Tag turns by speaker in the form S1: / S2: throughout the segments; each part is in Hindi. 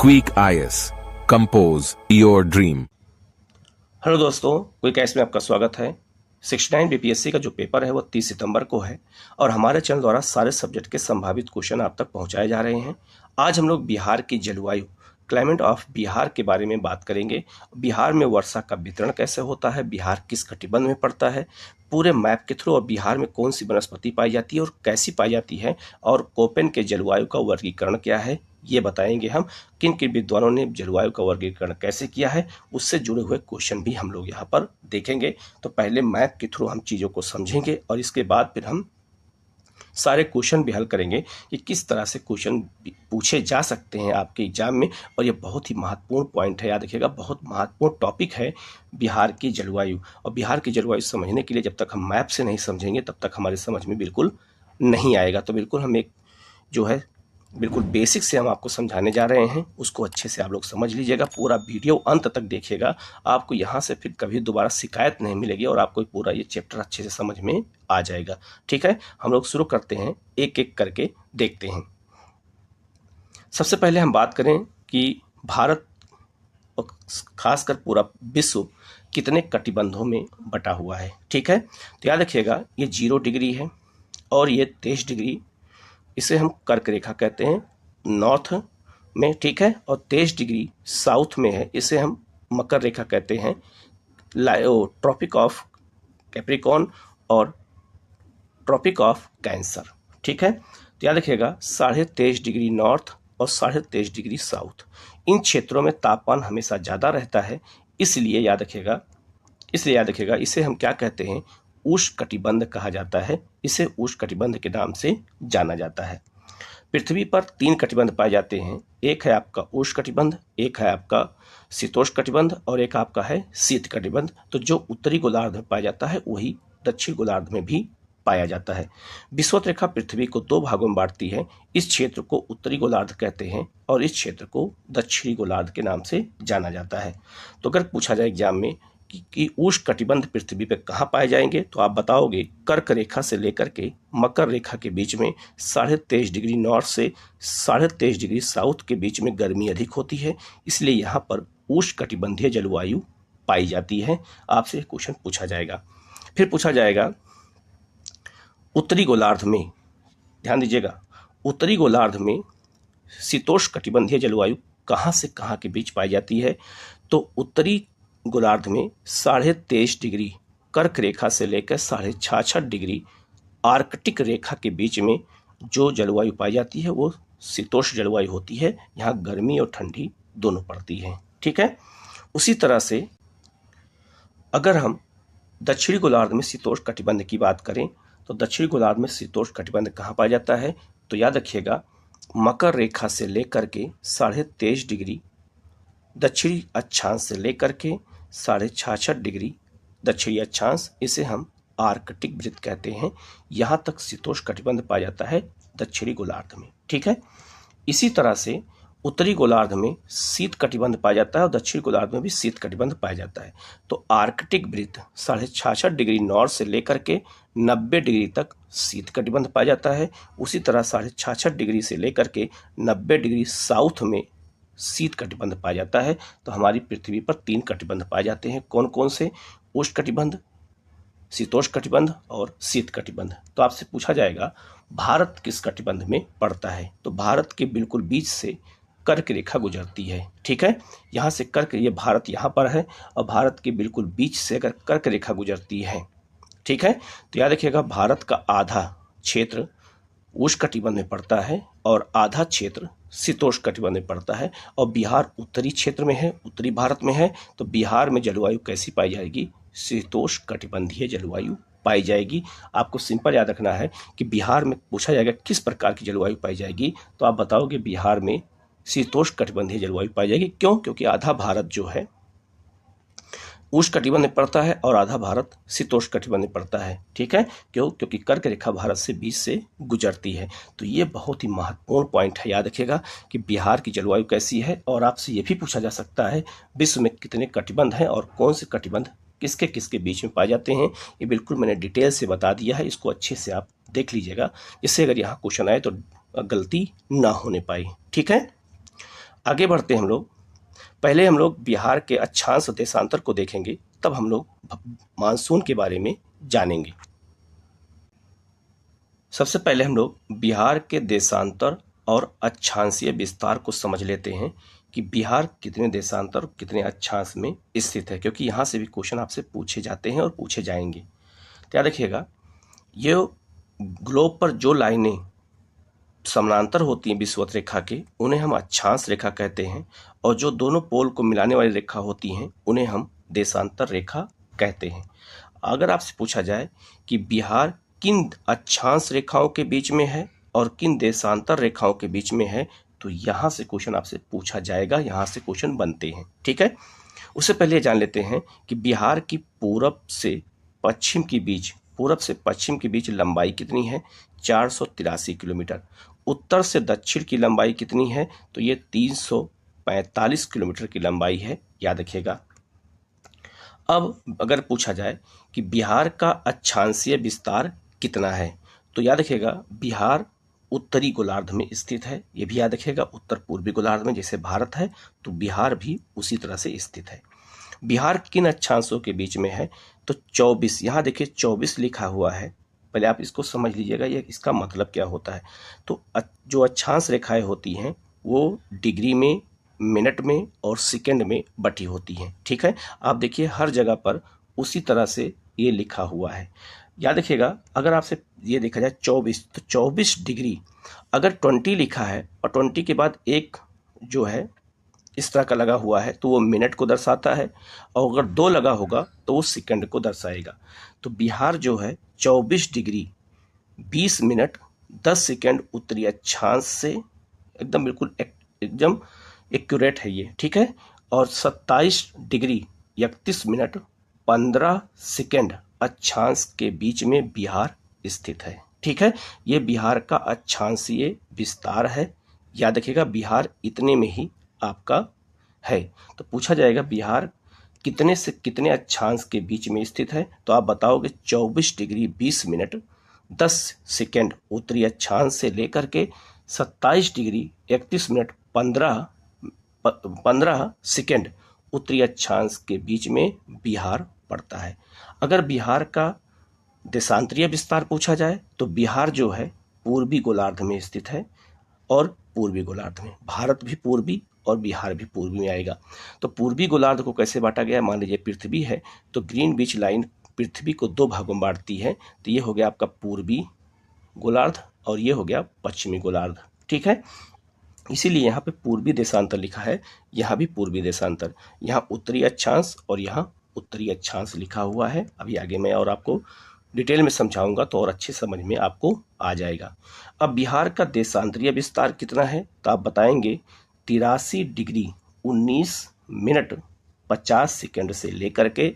S1: Quick IAS compose your dream.
S2: Hello दोस्तों, क्विक आईएएस में आपका स्वागत है। 69 बीपीएससी का जो पेपर है वो 30 सितंबर को है और हमारे चैनल द्वारा सारे सब्जेक्ट के संभावित क्वेश्चन आप तक पहुंचाए जा रहे हैं। आज हम लोग बिहार की जलवायु, क्लाइमेट ऑफ बिहार के बारे में बात करेंगे। बिहार में वर्षा का वितरण कैसे होता है, बिहार किस कटिबंध में पड़ता है, पूरे मैप के थ्रू और बिहार में कौन सी वनस्पति पाई जाती है और कैसी पाई जाती है, और कोपेन के जलवायु का वर्गीकरण क्या है ये बताएंगे हम। किन किन विद्वानों ने जलवायु का वर्गीकरण कैसे किया है, उससे जुड़े हुए क्वेश्चन भी हम लोग यहाँ पर देखेंगे। तो पहले मैप के थ्रू हम चीज़ों को समझेंगे और इसके बाद फिर हम सारे क्वेश्चन भी हल करेंगे कि किस तरह से क्वेश्चन पूछे जा सकते हैं आपके एग्जाम में। और ये बहुत ही महत्वपूर्ण पॉइंट है, याद रखिएगा, बहुत महत्वपूर्ण टॉपिक है बिहार की जलवायु। और बिहार की जलवायु समझने के लिए जब तक हम मैप से नहीं समझेंगे तब तक हमारे समझ में बिल्कुल नहीं आएगा। तो बिल्कुल हम एक जो है बिल्कुल बेसिक से हम आपको समझाने जा रहे हैं, उसको अच्छे से आप लोग समझ लीजिएगा। पूरा वीडियो अंत तक देखिएगा, आपको यहाँ से फिर कभी दोबारा शिकायत नहीं मिलेगी और आपको पूरा ये चैप्टर अच्छे से समझ में आ जाएगा। ठीक है, हम लोग शुरू करते हैं, एक एक करके देखते हैं। सबसे पहले हम बात करें कि भारत और खासकर पूरा विश्व कितने कटिबंधों में बटा हुआ है। ठीक है, तो याद रखिएगा ये 0 डिग्री है और ये 23 डिग्री, इसे हम कर्क रेखा कहते हैं नॉर्थ में। ठीक है, और 23 डिग्री साउथ में है, इसे हम मकर रेखा कहते हैं, ट्रॉपिक ऑफ कैप्रिकॉर्न और ट्रॉपिक ऑफ कैंसर। ठीक है, तो याद रखिएगा 23.5 डिग्री नॉर्थ और 23.5 डिग्री साउथ, इन क्षेत्रों में तापमान हमेशा ज़्यादा रहता है। इसलिए याद रखिएगा इसे हम क्या कहते हैं, उष्णकटिबंध कहा जाता है। इसे उष्णकटिबंध के नाम से जाना जाता है। पृथ्वी पर 3 कटिबंध पाए जाते हैं, एक है आपका उष्णकटिबंध, एक है आपका शीतोष्णकटिबंध और एक आपका है शीत कटिबंध। तो जो उत्तरी गोलार्ध में पाया जाता है वही दक्षिण गोलार्ध में भी पाया जाता है। विषुवत रेखा पृथ्वी को 2 भागों में बांटती है। इस क्षेत्र को उत्तरी गोलार्ध कहते हैं और इस क्षेत्र को दक्षिणी गोलार्ध के नाम से जाना जाता है। तो अगर पूछा जाए एग्जाम में कि उष्णकटिबंध पृथ्वी पे कहाँ पाए जाएंगे, तो आप बताओगे कर्क रेखा से लेकर के मकर रेखा के बीच में 23.5 डिग्री नॉर्थ से 23.5 डिग्री साउथ के बीच में गर्मी अधिक होती है, इसलिए यहाँ पर उष्णकटिबंधीय जलवायु पाई जाती है। आपसे क्वेश्चन पूछा जाएगा। फिर पूछा जाएगा उत्तरी गोलार्ध में, ध्यान दीजिएगा, उत्तरी गोलार्ध में शीतोष्णकटिबंधीय जलवायु कहाँ से कहाँ के बीच पाई जाती है। तो उत्तरी गोलार्ध में 23.5 डिग्री कर्क रेखा से लेकर 66.5 डिग्री आर्कटिक रेखा के बीच में जो जलवायु पाई जाती है वो शीतोष्ण जलवायु होती है। यहाँ गर्मी और ठंडी दोनों पड़ती है। ठीक है, उसी तरह से अगर हम दक्षिणी गोलार्ध में शीतोष्ण कटिबंध की बात करें तो दक्षिणी गोलार्ध में शीतोष्ण कटिबंध कहाँ पाया जाता है, तो याद रखिएगा मकर रेखा से लेकर के 23.5 डिग्री दक्षिणी अक्षांश से लेकर के 66.5 डिग्री दक्षिणी अक्षांश, इसे हम आर्कटिक वृत्त कहते हैं। यहाँ तक शीतोष्ण कटिबंध पाया जाता है दक्षिणी गोलार्ध में। ठीक है, इसी तरह से उत्तरी गोलार्ध में शीत कटिबंध पाया जाता है और दक्षिणी गोलार्ध में भी शीत कटिबंध पाया जाता है। तो आर्कटिक वृत्त 66.5 डिग्री नॉर्थ से लेकर के 90 डिग्री तक शीत कटिबंध पाया जाता है। उसी तरह 66.5 डिग्री से लेकर के 90 डिग्री साउथ में शीत कटिबंध पाया जाता है। तो हमारी पृथ्वी पर 3 कटिबंध पाए जाते हैं। कौन कौन से, उष्ण कटिबंध, शीतोष्ण कटिबंध और शीत कटिबंध। तो आपसे पूछा जाएगा भारत किस कटिबंध में पड़ता है, तो भारत के बिल्कुल बीच से कर्क रेखा गुजरती है। ठीक है, यहाँ से कर्क, ये भारत यहाँ पर है और भारत के बिल्कुल बीच से अगर कर्क रेखा गुजरती है, ठीक है, तो याद रखिएगा भारत का आधा क्षेत्र उष्णकटिबंध में पड़ता है और आधा क्षेत्र शीतोष्ण कटिबंध में पड़ता है। और बिहार उत्तरी क्षेत्र में है, उत्तरी भारत में है। तो बिहार में जलवायु कैसी पाई जाएगी, शीतोष्ण कटिबंधीय जलवायु पाई जाएगी। आपको सिंपल याद रखना है कि बिहार में पूछा जाएगा किस प्रकार की जलवायु पाई जाएगी, तो आप बताओगे बिहार में शीतोष्ण कटिबंधीय जलवायु पाई जाएगी। क्यों? क्योंकि आधा भारत जो है उष्ण कटिबंध में पड़ता है और आधा भारत शीतोष्ण कटिबंध में पड़ता है। ठीक है, क्यों? क्योंकि कर्क रेखा भारत से बीच से गुजरती है। तो ये बहुत ही महत्वपूर्ण पॉइंट है, याद रखिएगा कि बिहार की जलवायु कैसी है। और आपसे ये भी पूछा जा सकता है विश्व में कितने कटिबंध हैं और कौन से कटिबंध किसके किसके बीच में पाए जाते हैं। ये बिल्कुल मैंने डिटेल से बता दिया है, इसको अच्छे से आप देख लीजिएगा, जिससे अगर यहाँ क्वेश्चन आए तो गलती ना होने पाए। ठीक है, आगे बढ़ते हैं हम लोग। पहले हम लोग बिहार के अक्षांश और देशांतर को देखेंगे, तब हम लोग मानसून के बारे में जानेंगे। सबसे पहले हम लोग बिहार के देशांतर और अक्षांशीय विस्तार को समझ लेते हैं कि बिहार कितने देशांतर कितने अक्षांश में स्थित है, क्योंकि यहाँ से भी क्वेश्चन आपसे पूछे जाते हैं और पूछे जाएंगे। तो याद रखिएगा, ये ग्लोब पर जो लाइनें समानांतर होती हैं विषुवत रेखा के, उन्हें हम अक्षांश रेखा कहते हैं, और जो दोनों पोल को मिलाने वाली रेखा होती हैं उन्हें हम देशांतर रेखा कहते हैं। अगर आपसे पूछा जाए कि बिहार किन अक्षांश रेखाओं के बीच में है और किन देशांतर रेखाओं के बीच में है, तो यहाँ से क्वेश्चन आपसे पूछा जाएगा, यहाँ से क्वेश्चन बनते हैं। ठीक है, उससे पहले ये जान लेते हैं कि बिहार की पूरब से पश्चिम के बीच लंबाई कितनी है, 483 किलोमीटर। उत्तर से दक्षिण की लंबाई कितनी है, तो ये 345 किलोमीटर की लंबाई है, याद रखिएगा। अब अगर पूछा जाए कि बिहार का अक्षांशीय विस्तार कितना है, तो याद रखिएगा बिहार उत्तरी गोलार्ध में स्थित है। ये भी याद रखिएगा, उत्तर पूर्वी गोलार्ध में जैसे भारत है तो बिहार भी उसी तरह से स्थित है। बिहार किन अक्षांशों के बीच में है, तो 24, यहाँ देखिए 24 लिखा हुआ है, पहले आप इसको समझ लीजिएगा ये इसका मतलब क्या होता है। तो जो अक्षांश रेखाएं होती हैं वो डिग्री में, मिनट में और सेकंड में बटी होती हैं। ठीक है, आप देखिए हर जगह पर उसी तरह से ये लिखा हुआ है। याद रखिएगा, अगर आपसे ये देखा जाए 24, तो 24 डिग्री अगर 20 लिखा है और 20 के बाद एक जो है इस तरह का लगा हुआ है तो वो मिनट को दर्शाता है, और अगर 2 लगा होगा तो वो सेकंड को दर्शाएगा। तो बिहार जो है 24 डिग्री 20 मिनट 10 सेकंड उत्तरी अक्षांश से एकदम बिल्कुल एकदम एक्यूरेट है ये। ठीक है, और 27 डिग्री 31 मिनट 15 सेकंड अक्षांश के बीच में बिहार स्थित है। ठीक है, ये बिहार का अक्षांशीय विस्तार है। याद रखिएगा बिहार इतने में ही आपका है। तो पूछा जाएगा बिहार कितने से कितने अक्षांश के बीच में स्थित है, तो आप बताओगे 24 डिग्री 20 मिनट 10 सेकंड उत्तरी अक्षांश से लेकर के 27 डिग्री 31 मिनट 15 सेकंड उत्तरी अक्षांश के बीच में बिहार पड़ता है। अगर बिहार का देशांतरीय विस्तार पूछा जाए तो बिहार जो है पूर्वी गोलार्ध में स्थित है, और पूर्वी गोलार्ध में भारत भी पूर्वी और बिहार भी पूर्वी में आएगा। तो पूर्वी गोलार्ध को कैसे बांटा गया, मान लीजिए पृथ्वी है तो ग्रीन बीच लाइन पृथ्वी को 2 भागों में बांटती है, तो ये हो गया आपका पूर्वी गोलार्ध और ये हो गया पश्चिमी गोलार्ध। ठीक है, इसीलिए यहाँ पे पूर्वी देशांतर लिखा है, यहाँ भी पूर्वी देशांतर, यहाँ उत्तरी अक्षांश और यहाँ उत्तरी अक्षांश लिखा हुआ है। अभी आगे मैं और आपको डिटेल में समझाऊंगा तो और अच्छे समझ में आपको आ जाएगा। अब बिहार का देशांतरीय विस्तार कितना है, तो आप बताएंगे 83 डिग्री 19 मिनट 50 सेकंड से लेकर के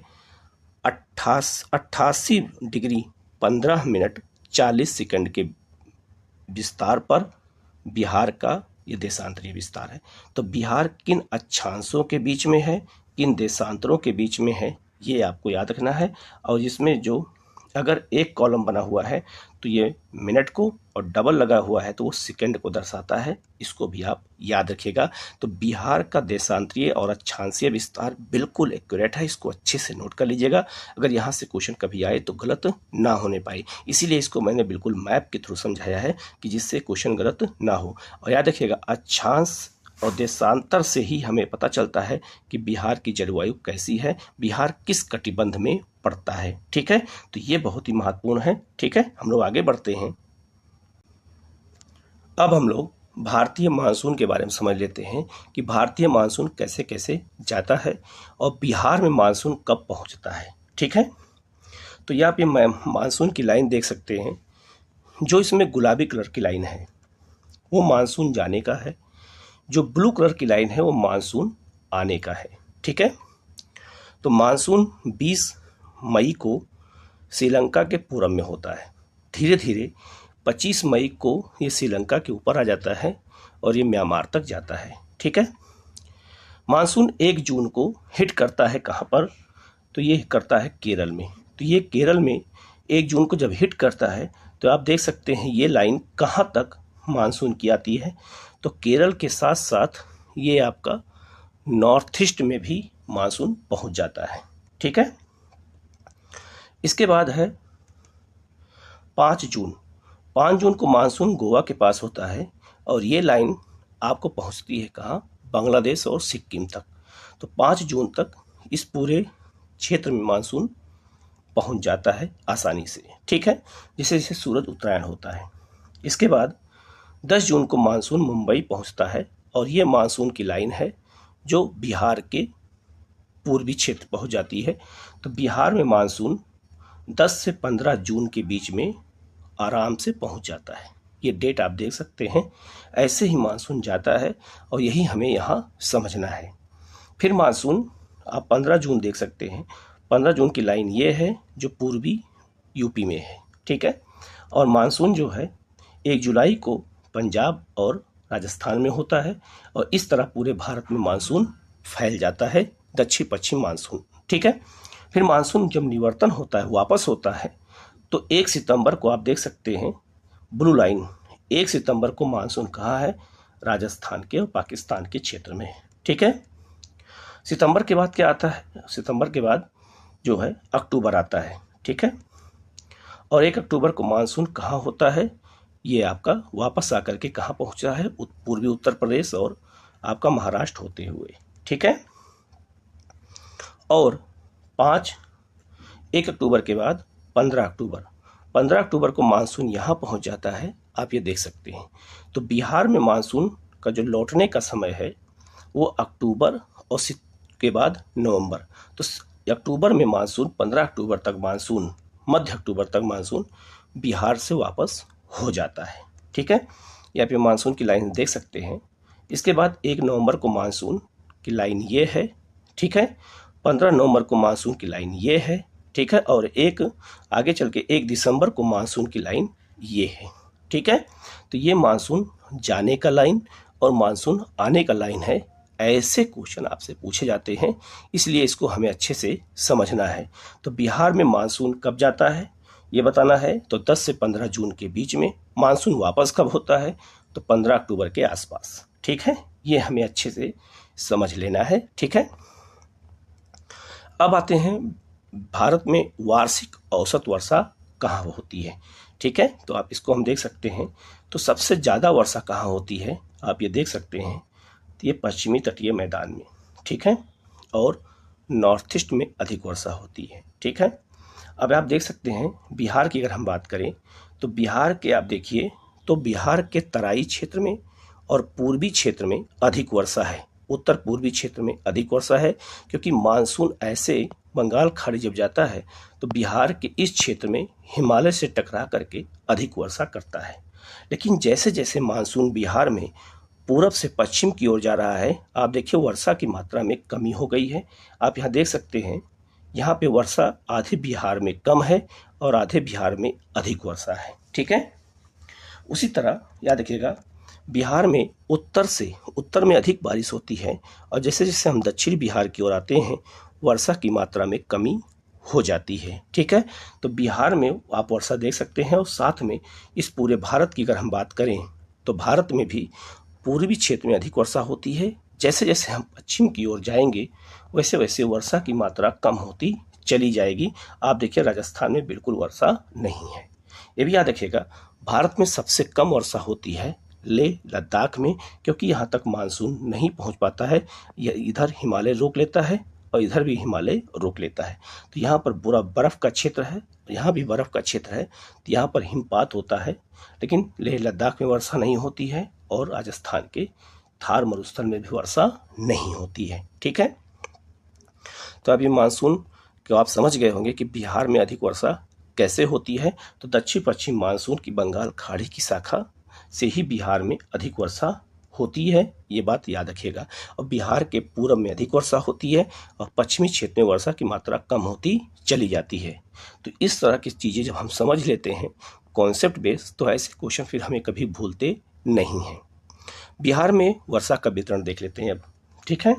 S2: 88 डिग्री 15 मिनट 40 सेकंड के विस्तार पर बिहार का ये देशांतरीय विस्तार है। तो बिहार किन अक्षांशों के बीच में है, किन देशांतरों के बीच में है, ये आपको याद रखना है। और इसमें जो अगर एक कॉलम बना हुआ है तो ये मिनट को, और डबल लगा हुआ है तो वो सेकंड को दर्शाता है, इसको भी आप याद रखिएगा। तो बिहार का देशांतरीय और अक्षांशीय विस्तार बिल्कुल एक्यूरेट है, इसको अच्छे से नोट कर लीजिएगा, अगर यहाँ से क्वेश्चन कभी आए तो गलत ना होने पाए। इसीलिए इसको मैंने बिल्कुल मैप के थ्रू समझाया है कि जिससे क्वेश्चन गलत ना हो। और याद रखिएगा अक्षांश और देशांतर से ही हमें पता चलता है कि बिहार की जलवायु कैसी है, बिहार किस कटिबंध में पड़ता है। ठीक है, तो ये बहुत ही महत्वपूर्ण है। ठीक है, हम लोग आगे बढ़ते हैं। अब हम लोग भारतीय मानसून के बारे में समझ लेते हैं कि भारतीय मानसून कैसे कैसे जाता है और बिहार में मानसून कब पहुंचता है। ठीक है, तो यहाँ पे मानसून की लाइन देख सकते हैं, जो इसमें गुलाबी कलर की लाइन है वो मानसून जाने का है, जो ब्लू कलर की लाइन है वो मानसून आने का है। ठीक है, तो मानसून 20 मई को श्रीलंका के पूरब में होता है, धीरे धीरे 25 मई को ये श्रीलंका के ऊपर आ जाता है और ये म्यांमार तक जाता है। ठीक है, मानसून 1 जून को हिट करता है कहाँ पर, तो ये करता है केरल में। तो ये केरल में 1 जून को जब हिट करता है तो आप देख सकते हैं ये लाइन कहाँ तक मानसून की आती है, तो केरल के साथ साथ ये आपका नॉर्थ ईस्ट में भी मानसून पहुंच जाता है। ठीक है, इसके बाद है 5 जून। 5 जून को मानसून गोवा के पास होता है और ये लाइन आपको पहुंचती है कहाँ, बांग्लादेश और सिक्किम तक। तो 5 जून तक इस पूरे क्षेत्र में मानसून पहुंच जाता है आसानी से। ठीक है, जैसे जैसे सूरज उत्तरायण होता है। इसके बाद 10 जून को मानसून मुंबई पहुंचता है और ये मानसून की लाइन है जो बिहार के पूर्वी क्षेत्र पहुंच जाती है। तो बिहार में मानसून 10 से 15 जून के बीच में आराम से पहुंच जाता है। ये डेट आप देख सकते हैं, ऐसे ही मानसून जाता है और यही हमें यहाँ समझना है। फिर मानसून आप 15 जून देख सकते हैं। 15 जून की लाइन ये है जो पूर्वी यूपी में है। ठीक है, और मानसून जो है 1 जुलाई को पंजाब और राजस्थान में होता है और इस तरह पूरे भारत में मानसून फैल जाता है, दक्षिण पश्चिम मानसून। ठीक है, फिर मानसून जब निवर्तन होता है, वापस होता है, तो 1 सितंबर को आप देख सकते हैं ब्लू लाइन, 1 सितंबर को मानसून कहाँ है, राजस्थान के और पाकिस्तान के क्षेत्र में। ठीक है, सितंबर के बाद क्या आता है, सितंबर के बाद जो है अक्टूबर आता है। ठीक है, और 1 अक्टूबर को मानसून कहाँ होता है, ये आपका वापस आकर के कहाँ पहुँचा है, पूर्वी उत्तर प्रदेश और आपका महाराष्ट्र होते हुए। ठीक है, और 1 अक्टूबर के बाद 15 अक्टूबर को मानसून यहाँ पहुँच जाता है, आप ये देख सकते हैं। तो बिहार में मानसून का जो लौटने का समय है वो अक्टूबर और के बाद नवंबर। तो अक्टूबर में मानसून 15 अक्टूबर तक मानसून, मध्य अक्टूबर तक मानसून बिहार से वापस हो जाता है। ठीक है, यहाँ पे मानसून की लाइन देख सकते हैं। इसके बाद 1 नवंबर को मानसून की लाइन ये है। ठीक है, 15 नवंबर को मानसून की लाइन ये है। ठीक है, और आगे चल के 1 दिसंबर को मानसून की लाइन ये है। ठीक है, तो ये मानसून जाने का लाइन और मानसून आने का लाइन है। ऐसे क्वेश्चन आपसे पूछे जाते हैं, इसलिए इसको हमें अच्छे से समझना है। तो बिहार में मानसून कब जाता है ये बताना है। तो 10 से 15 जून के बीच में। मानसून वापस कब होता है, तो 15 अक्टूबर के आसपास। ठीक है, ये हमें अच्छे से समझ लेना है। ठीक है, अब आते हैं भारत में वार्षिक औसत वर्षा कहाँ होती है। ठीक है, तो आप इसको हम देख सकते हैं। तो सबसे ज़्यादा वर्षा कहाँ होती है, आप ये देख सकते हैं। तो ये पश्चिमी तटीय मैदान में। ठीक है, और नॉर्थ ईस्ट में अधिक वर्षा होती है। ठीक है, अब आप देख सकते हैं बिहार की अगर हम बात करें तो बिहार के आप देखिए तो बिहार के तराई क्षेत्र में और पूर्वी क्षेत्र में अधिक वर्षा है। उत्तर पूर्वी क्षेत्र में अधिक वर्षा है क्योंकि मानसून ऐसे बंगाल खाड़ी जब जाता है तो बिहार के इस क्षेत्र में हिमालय से टकरा करके अधिक वर्षा करता है। लेकिन जैसे जैसे मानसून बिहार में पूरब से पश्चिम की ओर जा रहा है, आप देखिए वर्षा की मात्रा में कमी हो गई है। आप यहाँ देख सकते हैं, यहाँ पे वर्षा आधे बिहार में कम है और आधे बिहार में अधिक वर्षा है। ठीक है, उसी तरह याद रखिएगा बिहार में उत्तर में अधिक बारिश होती है और जैसे जैसे हम दक्षिण बिहार की ओर आते हैं वर्षा की मात्रा में कमी हो जाती है। ठीक है, तो बिहार में आप वर्षा देख सकते हैं और साथ में इस पूरे भारत की अगर हम बात करें तो भारत में भी पूर्वी क्षेत्र में अधिक वर्षा होती है। जैसे जैसे हम पश्चिम की ओर जाएंगे वैसे वैसे वर्षा की मात्रा कम होती चली जाएगी। आप देखिए राजस्थान में बिल्कुल वर्षा नहीं है। ये भी याद रखिएगा भारत में सबसे कम वर्षा होती है लेह लद्दाख में, क्योंकि यहाँ तक मानसून नहीं पहुँच पाता है। यह इधर हिमालय रोक लेता है और इधर भी हिमालय रोक लेता है। तो यहाँ पर पूरा बर्फ़ का क्षेत्र है, यहाँ भी बर्फ़ का क्षेत्र है, तो यहाँ पर हिमपात होता है। लेकिन लेह लद्दाख में वर्षा नहीं होती है और राजस्थान के थार मरुस्थल में भी वर्षा नहीं होती है। ठीक है, तो अभी मानसून को आप समझ गए होंगे कि बिहार में अधिक वर्षा कैसे होती है। तो दक्षिण पश्चिम मानसून की बंगाल खाड़ी की शाखा से ही बिहार में अधिक वर्षा होती है, ये बात याद रखिएगा। और बिहार के पूर्व में अधिक वर्षा होती है और पश्चिमी क्षेत्र में वर्षा की मात्रा कम होती चली जाती है। तो इस तरह की चीज़ें जब हम समझ लेते हैं कॉन्सेप्ट बेस, तो ऐसे क्वेश्चन फिर हमें कभी भूलते नहीं हैं। बिहार में वर्षा का वितरण देख लेते हैं अब। ठीक है,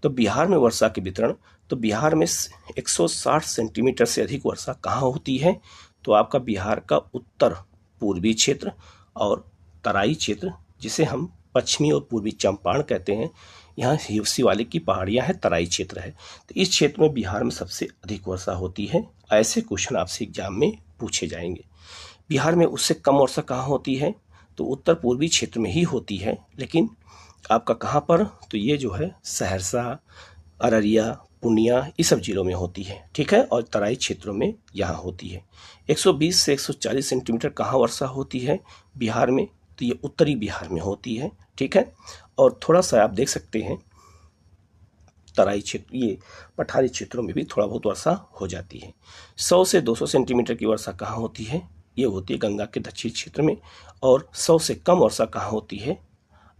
S2: तो बिहार में वर्षा के वितरण, तो बिहार में 160 सेंटीमीटर से अधिक वर्षा कहाँ होती है, तो आपका बिहार का उत्तर पूर्वी क्षेत्र और तराई क्षेत्र जिसे हम पश्चिमी और पूर्वी चंपारण कहते हैं। यहाँ शिवालिक की पहाड़ियाँ हैं, तराई क्षेत्र है। तो इस क्षेत्र में बिहार में सबसे अधिक वर्षा होती है। ऐसे क्वेश्चन आपसे एग्जाम में पूछे जाएंगे। बिहार में उससे कम वर्षा कहाँ होती है? तो उत्तर पूर्वी क्षेत्र में ही होती है, लेकिन आपका कहाँ पर? तो ये जो है सहरसा, अररिया, पूर्णिया, ये सब जिलों में होती है, ठीक है। और तराई क्षेत्रों में यहाँ होती है। 120 से 140 सेंटीमीटर कहाँ वर्षा होती है बिहार में? तो ये उत्तरी बिहार में होती है, ठीक है। और थोड़ा सा आप देख सकते हैं तराई क्षेत्र, ये पठारी क्षेत्रों में भी थोड़ा बहुत वर्षा हो जाती है। 100 से 200 सेंटीमीटर की वर्षा कहाँ होती है? ये होती है गंगा के दक्षिण क्षेत्र में। और 100 से कम वर्षा कहाँ होती है?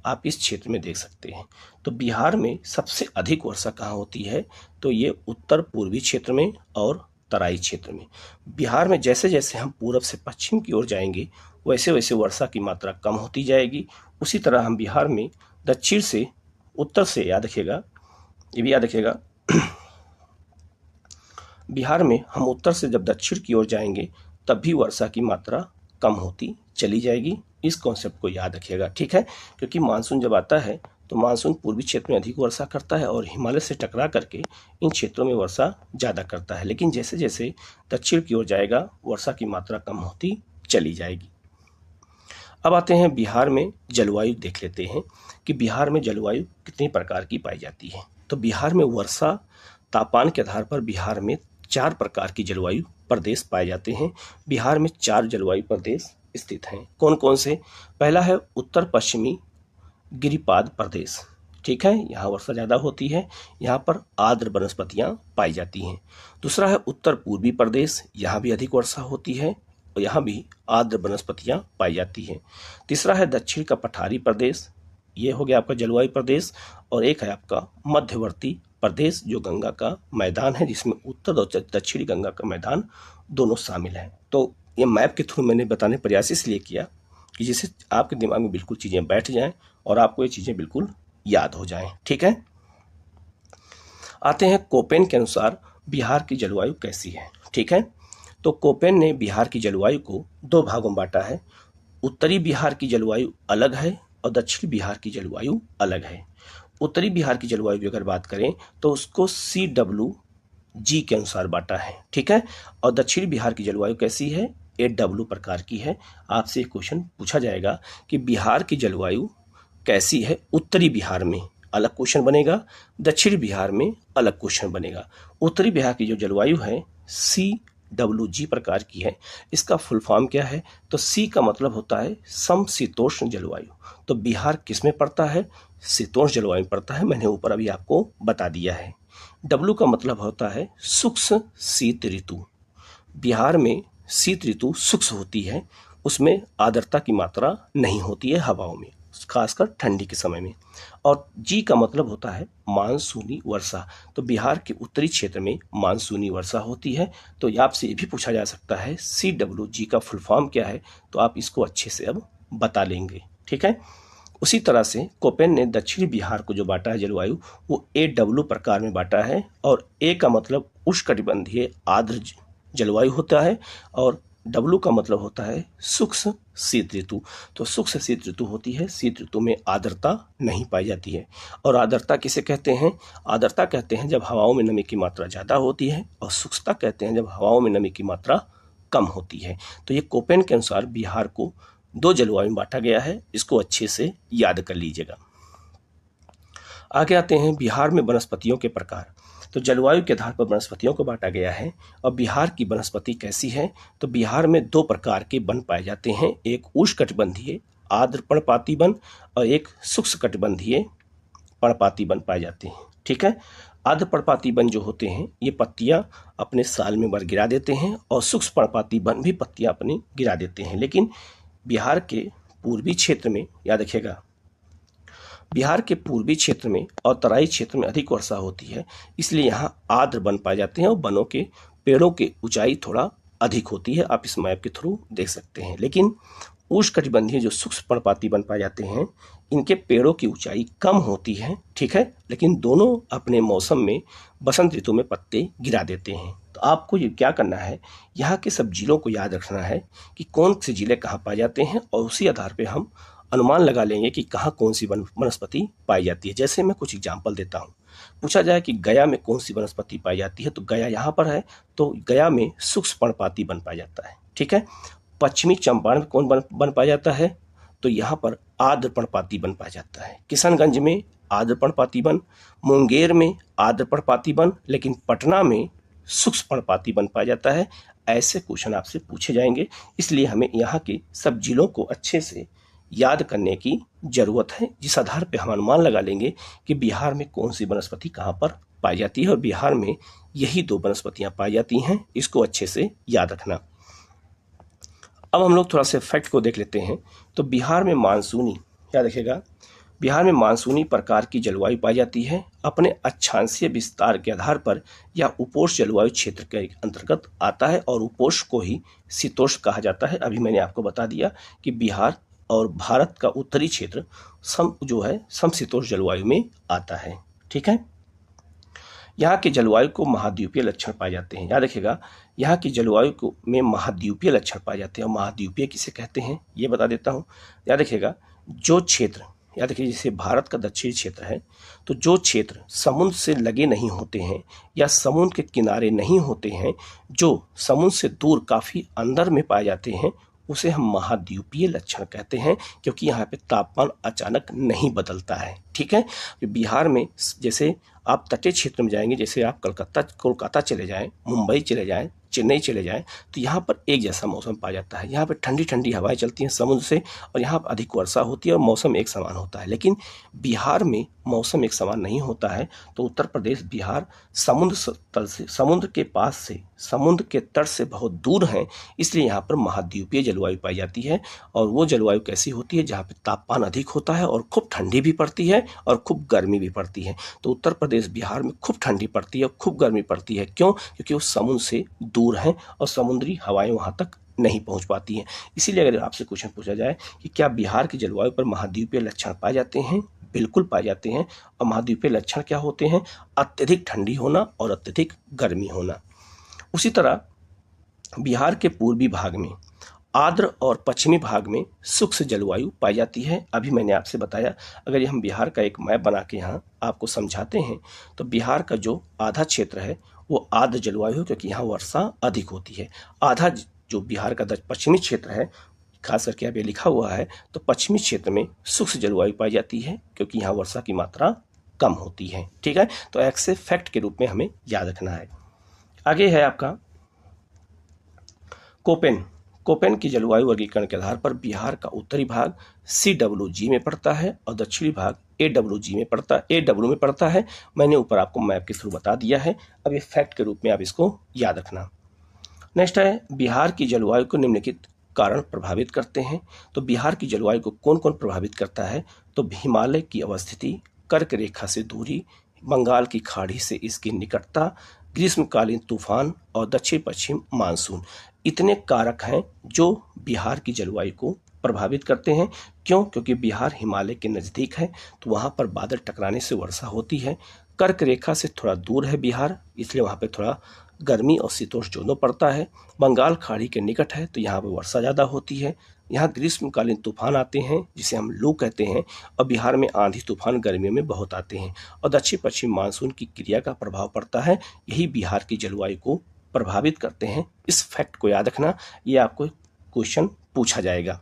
S2: आप इस क्षेत्र में देख सकते हैं। तो बिहार में सबसे अधिक वर्षा कहाँ होती है? तो ये उत्तर पूर्वी क्षेत्र में और तराई क्षेत्र में। बिहार में जैसे जैसे हम पूरब से पश्चिम की ओर जाएंगे वैसे वैसे वर्षा की मात्रा कम होती जाएगी। उसी तरह हम बिहार में दक्षिण से उत्तर से, याद रखिएगा, ये भी याद रखिएगा, बिहार में हम उत्तर से जब दक्षिण की ओर जाएंगे तब भी वर्षा की मात्रा कम होती चली जाएगी। इस कॉन्सेप्ट को याद रखिएगा, ठीक है। क्योंकि मानसून जब आता है तो मानसून पूर्वी क्षेत्र में अधिक वर्षा करता है और हिमालय से टकरा करके इन क्षेत्रों में वर्षा ज़्यादा करता है, लेकिन जैसे जैसे दक्षिण की ओर जाएगा वर्षा की मात्रा कम होती चली जाएगी। अब आते हैं बिहार में जलवायु देख लेते हैं कि बिहार में जलवायु कितनी प्रकार की पाई जाती है। तो बिहार में वर्षा तापमान के आधार पर बिहार में 4 प्रकार की जलवायु प्रदेश पाए जाते हैं। बिहार में 4 जलवायु प्रदेश स्थित हैं। कौन कौन से? पहला है उत्तर पश्चिमी गिरिपाद प्रदेश, ठीक है, यहाँ वर्षा ज़्यादा होती है, यहाँ पर आर्द्र वनस्पतियाँ पाई जाती हैं। दूसरा है उत्तर पूर्वी प्रदेश, यहाँ भी अधिक वर्षा होती है और यहाँ भी आर्द्र वनस्पतियाँ पाई जाती हैं। तीसरा है दक्षिण का पठारी प्रदेश, ये हो गया आपका जलवायु प्रदेश। और एक है आपका मध्यवर्ती प्रदेश जो गंगा का मैदान है, जिसमें उत्तर और दक्षिणी गंगा का मैदान दोनों शामिल हैं। तो ये मैप के थ्रू मैंने बताने प्रयास इसलिए किया कि जिससे आपके दिमाग में बिल्कुल चीज़ें बैठ जाएं और आपको ये चीज़ें बिल्कुल याद हो जाएं, ठीक है। आते हैं कोपेन के अनुसार बिहार की जलवायु कैसी है, ठीक है। तो कोपेन ने बिहार की जलवायु को 2 भागों में बांटा है। उत्तरी बिहार की जलवायु अलग है और दक्षिणी बिहार की जलवायु अलग है। उत्तरी बिहार की जलवायु की अगर बात करें तो उसको CWG के अनुसार बांटा है, ठीक है। और दक्षिणी बिहार की जलवायु कैसी है? AW प्रकार की है। आपसे एक क्वेश्चन पूछा जाएगा कि बिहार की जलवायु कैसी है उत्तरी बिहार में, अलग क्वेश्चन बनेगा, दक्षिणी बिहार में अलग क्वेश्चन बनेगा। उत्तरी बिहार की जो जलवायु है CWG प्रकार की है। इसका फुल फॉर्म क्या है? तो C का मतलब होता है समशीतोष्ण जलवायु। तो बिहार किस में पड़ता है? शीतोष्ण जलवायु में पड़ता है, मैंने ऊपर अभी आपको बता दिया है। W का मतलब होता है शुष्क शीत ऋतु। बिहार में शीत ऋतु शुष्क होती है, उसमें आर्द्रता की मात्रा नहीं होती है हवाओं में, खासकर ठंडी के समय में। और G का मतलब होता है मानसूनी वर्षा। तो बिहार के उत्तरी क्षेत्र में मानसूनी वर्षा होती है। तो आपसे ये भी पूछा जा सकता है CWG का फुल फॉर्म क्या है? तो आप इसको अच्छे से अब बता लेंगे, ठीक है। उसी तरह से कोपेन ने दक्षिणी बिहार को जो बांटा है जलवायु, वो AW प्रकार में बांटा है। और A का मतलब उष्णकटिबंधीय आर्द्र जलवायु होता है और W का मतलब होता है शुष्क शीत ऋतु। तो शुष्क शीत ऋतु होती है, शीत ऋतु में आर्द्रता नहीं पाई जाती है। और आर्द्रता किसे कहते हैं? आर्द्रता कहते हैं जब हवाओं में नमी की मात्रा ज़्यादा होती है, और शुष्कता कहते हैं जब हवाओं में नमी की मात्रा कम होती है। तो ये कोपेन के अनुसार बिहार को 2 जलवायु में बांटा गया है, इसको अच्छे से याद कर लीजिएगा। आगे आते हैं बिहार में वनस्पतियों के प्रकार। तो जलवायु के आधार पर वनस्पतियों को बांटा गया है। और बिहार की वनस्पति कैसी है? तो बिहार में 2 प्रकार के वन पाए जाते हैं, एक उष्णकटिबंधीय आर्द्र पर्णपाती वन और एक शुष्ककटिबंधीय पर्णपाती वन पाए जाते हैं, ठीक है। आर्द्र पर्णपाती वन जो होते हैं ये पत्तियां अपने साल में बार गिरा देते हैं, और शुष्क पर्णपाती वन भी पत्तियां अपनी गिरा देते हैं। लेकिन बिहार के पूर्वी क्षेत्र में, याद रखिएगा, बिहार के पूर्वी क्षेत्र में और तराई क्षेत्र में अधिक वर्षा होती है, इसलिए यहाँ आर्द्र वन पाए जाते हैं और वनों के पेड़ों की ऊंचाई थोड़ा अधिक होती है, आप इस मैप के थ्रू देख सकते हैं। लेकिन उष्णकटिबंधीय जो शुष्क पर्णपाती वन पाए जाते हैं, इनके पेड़ों की ऊंचाई कम होती है, ठीक है, लेकिन दोनों अपने मौसम में बसंत ऋतु में पत्ते गिरा देते हैं। तो आपको ये क्या करना है, यहाँ के सब जिलों को याद रखना है कि कौन से जिले कहाँ पाए जाते हैं, और उसी आधार पर हम अनुमान लगा लेंगे कि कहाँ कौन सी वनस्पति पाई जाती है। जैसे मैं कुछ एग्जाम्पल देता हूँ। पूछा जाए कि गया में कौन सी वनस्पति पाई जाती है, तो गया यहाँ पर है, तो गया में सूक्ष्म पर्णपाती वन पाया जाता है। ठीक है। पश्चिमी चंपारण में कौन वन पाया जाता है, तो यहाँ पर आर्द्र पर्णपाती वन पाया जाता है। किशनगंज में आर्द्र पर्णपाती वन, मुंगेर में आर्द्र पर्णपाती वन, लेकिन पटना में सूक्ष्म पर्णपाती वन पाया जाता है। ऐसे क्वेश्चन आपसे पूछे जाएंगे, इसलिए हमें यहाँ के सब जिलों को अच्छे से याद करने की जरूरत है, जिस आधार पर हम अनुमान लगा लेंगे कि बिहार में कौन सी वनस्पति कहाँ पर पाई जाती है, और बिहार में यही 2 वनस्पतियाँ पाई जाती हैं। इसको अच्छे से याद रखना। अब हम लोग थोड़ा सा फैक्ट को देख लेते हैं। तो बिहार में मानसूनी, क्या देखेगा, बिहार में मानसूनी प्रकार की जलवायु पाई जाती है। अपने अक्षांशीय विस्तार के आधार पर यह उपोष्ण जलवायु क्षेत्र के अंतर्गत आता है, और उपोष्ण को ही शीतोष्ण कहा जाता है। अभी मैंने आपको बता दिया कि बिहार और भारत का उत्तरी क्षेत्र समशीतोष्ण जलवायु में आता है। ठीक है। यहाँ के जलवायु को महाद्वीपीय लक्षण पाए जाते हैं। याद रखिएगा, यहाँ की जलवायु को में महाद्वीपीय लक्षण पाए जाते हैं। और महाद्वीपीय किसे कहते हैं ये बता देता हूँ। याद रखिएगा, जो क्षेत्र, याद रखिए, जैसे भारत का दक्षिणी क्षेत्र है, तो जो क्षेत्र समुद्र से लगे नहीं होते हैं या समुद्र के किनारे नहीं होते हैं, जो समुद्र से दूर काफ़ी अंदर में पाए जाते हैं, उसे हम महाद्वीपीय लक्षण कहते हैं, क्योंकि यहाँ पे तापमान अचानक नहीं बदलता है। ठीक है। बिहार में जैसे आप तटीय क्षेत्र में जाएंगे, जैसे आप कोलकाता चले जाएं, मुंबई चले जाएं, चेन्नई चले जाएं, तो यहाँ पर एक जैसा मौसम पाया जाता है। यहाँ पर ठंडी ठंडी हवाएं चलती हैं समुद्र से, और यहाँ पर अधिक वर्षा होती है और मौसम एक समान होता है। लेकिन बिहार में मौसम एक समान नहीं होता है। तो उत्तर प्रदेश, बिहार समुद्र के पास से, समुद्र के तट से बहुत दूर हैं, इसलिए यहाँ पर महाद्वीपीय जलवायु पाई जाती है। और वो जलवायु कैसी होती है, जहाँ पर तापमान अधिक होता है और खूब ठंडी भी पड़ती है और खूब गर्मी भी पड़ती है। तो उत्तर प्रदेश, बिहार में खूब ठंडी पड़ती है और खूब गर्मी पड़ती है। क्यों? क्योंकि वो समुद्र से दूर हैं और समुद्री हवाएं वहाँ तक नहीं पहुँच पाती हैं। इसीलिए अगर आपसे क्वेश्चन पूछा जाए कि क्या बिहार की जलवायु पर महाद्वीपीय लक्षण पाए जाते हैं, बिल्कुल पाए जाते हैं। और महाद्वीपीय लक्षण क्या होते हैं? अत्यधिक ठंडी होना और अत्यधिक गर्मी होना। उसी तरह बिहार के पूर्वी भाग में आर्द्र और पश्चिमी भाग में शुष्क जलवायु पाई जाती है। अभी मैंने आपसे बताया, अगर हम बिहार का एक मैप बना के यहाँ आपको समझाते हैं, तो बिहार का जो आधा क्षेत्र है वो आर्द्र जलवायु है, क्योंकि यहाँ वर्षा अधिक होती है। आधा जो बिहार का पश्चिमी क्षेत्र है, खास करके अब ये लिखा हुआ है, तो पश्चिमी क्षेत्र में शुष्क जलवायु पाई जाती है, क्योंकि यहाँ वर्षा की मात्रा कम होती है। ठीक है। तो ऐसे फैक्ट के रूप में हमें याद रखना है। आगे है आपका कोपेन की जलवायु वर्गीकरण के आधार पर बिहार का उत्तरी भाग CWG में पड़ता है और दक्षिणी भाग AWG में पड़ता है। मैंने ऊपर आपको मैप के थ्रू बता दिया है। अब ये फैक्ट के रूप में आप इसको याद रखना। नेक्स्ट है, बिहार की जलवायु को निम्नलिखित कारण प्रभावित करते हैं। तो बिहार की जलवायु को कौन कौन प्रभावित करता है? तो हिमालय की अवस्थिति, कर्क रेखा से दूरी, बंगाल की खाड़ी से इसकी निकटता, ग्रीष्मकालीन तूफान और दक्षिण पश्चिम मानसून, इतने कारक हैं जो बिहार की जलवायु को प्रभावित करते हैं। क्यों? क्योंकि बिहार हिमालय के नज़दीक है, तो वहाँ पर बादल टकराने से वर्षा होती है। कर्क रेखा से थोड़ा दूर है बिहार, इसलिए वहाँ पे थोड़ा गर्मी और शीतोष्ण दोनों पड़ता है। बंगाल खाड़ी के निकट है, तो यहाँ पर वर्षा ज़्यादा होती है। यहाँ ग्रीष्मकालीन तूफान आते हैं, जिसे हम लू कहते हैं, और बिहार में आंधी तूफान गर्मियों में बहुत आते हैं। और दक्षिण पश्चिम मानसून की क्रिया का प्रभाव पड़ता है, यही बिहार की जलवायु को प्रभावित करते हैं। इस फैक्ट को याद रखना, ये आपको क्वेश्चन पूछा जाएगा।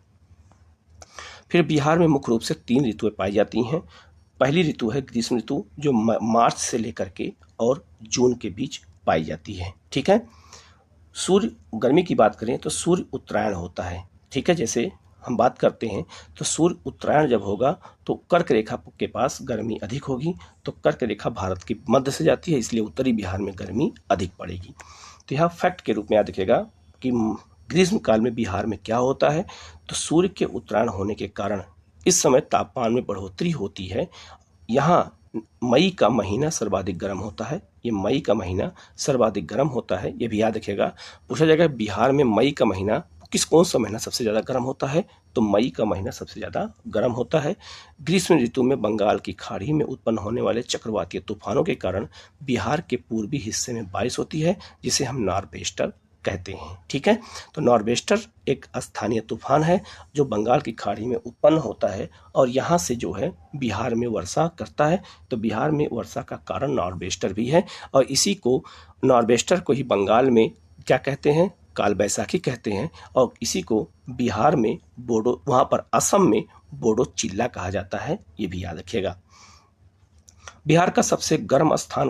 S2: फिर बिहार में मुख्य रूप से 3 ऋतुएं पाई जाती हैं। पहली ऋतु है ग्रीष्म ऋतु, जो मार्च से लेकर के और जून के बीच पाई जाती है। ठीक है। सूर्य, गर्मी की बात करें तो सूर्य उत्तरायण होता है। ठीक है। जैसे हम बात करते हैं तो सूर्य उत्तरायण जब होगा तो कर्क रेखा के पास गर्मी अधिक होगी। तो कर्क रेखा भारत के मध्य से जाती है, इसलिए उत्तरी बिहार में गर्मी अधिक पड़ेगी। तो यहाँ फैक्ट के रूप में याद रखिएगा कि ग्रीष्म काल में बिहार में क्या होता है, तो सूर्य के उत्तरायण होने के कारण इस समय तापमान में बढ़ोतरी होती है। यहाँ मई का महीना सर्वाधिक गर्म होता है। ये मई का महीना सर्वाधिक गर्म होता है, ये भी याद रखिएगा। पूछा जाएगा बिहार में मई का महीना कौन सा महीना सबसे ज़्यादा गर्म होता है, तो मई का महीना सबसे ज़्यादा गर्म होता है। ग्रीष्म ऋतु में बंगाल की खाड़ी में उत्पन्न होने वाले चक्रवातीय तूफानों के कारण बिहार के पूर्वी हिस्से में बारिश होती है, जिसे हम नॉर्थ वेस्टर कहते हैं। ठीक है, तो नॉर्वेस्टर एक स्थानीय तूफान है जो बंगाल की खाड़ी में उत्पन्न होता है और यहाँ से जो है बिहार में वर्षा करता है। तो बिहार में वर्षा का कारण नॉर्वेस्टर भी है और इसी को नॉर्वेस्टर को ही बंगाल में क्या कहते हैं, काल बैसाखी कहते हैं और इसी को बिहार में बोडो, वहाँ पर असम में बोडो चिल्ला कहा जाता है, ये भी याद रखिएगा। बिहार का सबसे गर्म स्थान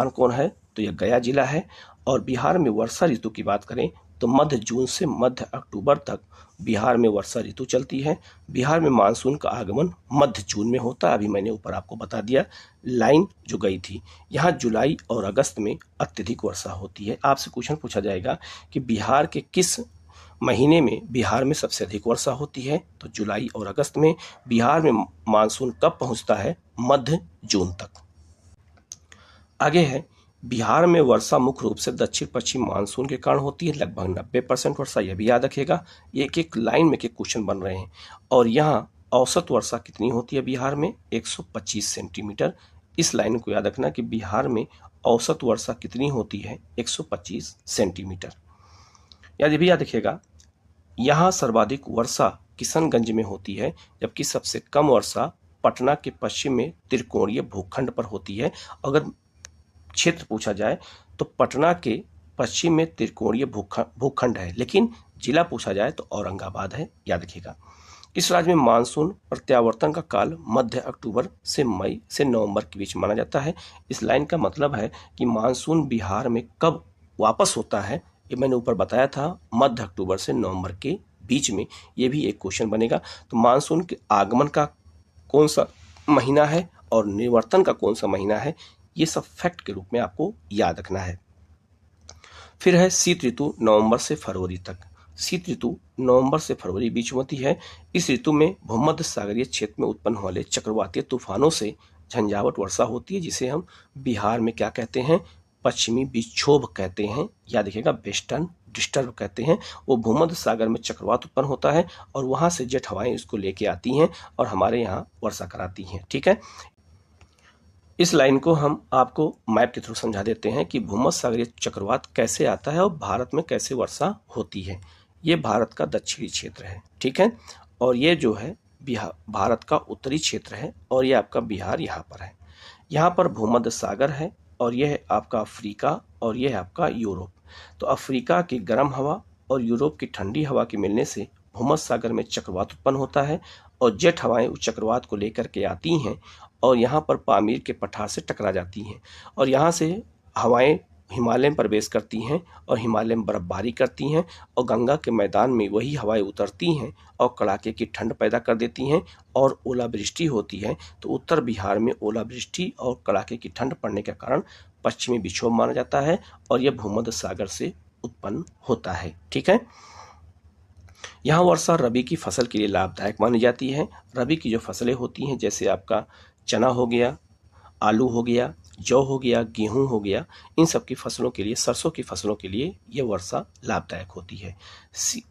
S2: कौन है, तो यह गया जिला है। और बिहार में वर्षा ऋतु की बात करें तो मध्य जून से मध्य अक्टूबर तक बिहार में वर्षा ऋतु चलती है। बिहार में मानसून का आगमन मध्य जून में होता है, अभी मैंने ऊपर आपको बता दिया लाइन जो गई थी। यहाँ जुलाई और अगस्त में अत्यधिक वर्षा होती है। आपसे क्वेश्चन पूछा जाएगा कि बिहार के किस महीने में बिहार में सबसे अधिक वर्षा होती है, तो जुलाई और अगस्त में। बिहार में मानसून कब पहुंचता है, मध्य जून तक। आगे है बिहार में वर्षा मुख्य रूप से दक्षिण पश्चिम मानसून के कारण होती है, लगभग 90% वर्षा, यह भी याद रखिएगा। ये एक लाइन में के क्वेश्चन बन रहे हैं। और यहाँ औसत वर्षा कितनी होती है बिहार में, 125 सेंटीमीटर। इस लाइन को याद रखना कि बिहार में औसत वर्षा कितनी होती है, 125 सेंटीमीटर। याद भी याद रखिएगा, यहाँ सर्वाधिक वर्षा किशनगंज में होती है, जबकि सबसे कम वर्षा पटना के पश्चिम में त्रिकोणीय भूखंड पर होती है। अगर क्षेत्र पूछा जाए तो पटना के पश्चिम में त्रिकोणीय भूखंड है, लेकिन जिला पूछा जाए तो औरंगाबाद है, याद रखिएगा। इस राज्य में मानसून प्रत्यावर्तन का काल मध्य अक्टूबर से मई से नवंबर के बीच माना जाता है। इस लाइन का मतलब है कि मानसून बिहार में कब वापस होता है, ये मैंने ऊपर बताया था, मध्य अक्टूबर से नवंबर के बीच में। ये भी एक क्वेश्चन बनेगा। तो मानसून के आगमन का कौन सा महीना है और निवर्तन का कौन सा महीना है, ये सब फैक्ट के रूप में आपको याद रखना है। फिर है शीत ऋतु नवंबर से फरवरी तक। शीत ऋतु नवंबर से फरवरी बीच होती है। इस ऋतु में भूमध्य सागरीय क्षेत्र में उत्पन्न होने वाले चक्रवातीय तूफानों से झंझावट वर्षा होती है, जिसे हम बिहार में क्या कहते हैं, पश्चिमी विक्षोभ कहते हैं, याद रखिएगा, वेस्टर्न डिस्टर्ब कहते हैं। वो भूमध्य सागर में चक्रवात उत्पन्न होता है और वहाँ से जेट हवाएं इसको लेके आती हैं और हमारे यहाँ वर्षा कराती हैं। ठीक है, इस लाइन को हम आपको मैप के थ्रू समझा देते हैं कि भूमध्य सागरीय चक्रवात कैसे आता है और भारत में कैसे वर्षा होती है। ये भारत का दक्षिणी क्षेत्र है, ठीक है, और ये जो है भारत का उत्तरी क्षेत्र है और ये आपका बिहार यहाँ पर है। यहाँ पर भूमध्य सागर है और यह है आपका अफ्रीका और यह है आपका यूरोप। तो अफ्रीका की गर्म हवा और यूरोप की ठंडी हवा के मिलने से भूमध्य सागर में चक्रवात उत्पन्न होता है और जेट हवाएं उस चक्रवात को लेकर के आती हैं और यहाँ पर पामीर के पठार से टकरा जाती हैं और यहाँ से हवाएं हिमालय में प्रवेश करती हैं और हिमालय में बर्फबारी करती हैं और गंगा के मैदान में वही हवाएं उतरती हैं और कड़ाके की ठंड पैदा कर देती हैं और ओलावृष्टि होती है। तो उत्तर बिहार में ओलावृष्टि और कड़ाके की ठंड पड़ने के कारण पश्चिमी विक्षोभ माना जाता है और यह भूमध्य सागर से उत्पन्न होता है। ठीक है, यहाँ वर्षा रबी की फसल के लिए लाभदायक मानी जाती है। रबी की जो फसलें होती हैं जैसे आपका चना हो गया, आलू हो गया, जौ हो गया, गेहूं हो गया, इन सब की फसलों के लिए, सरसों की फसलों के लिए ये वर्षा लाभदायक होती है।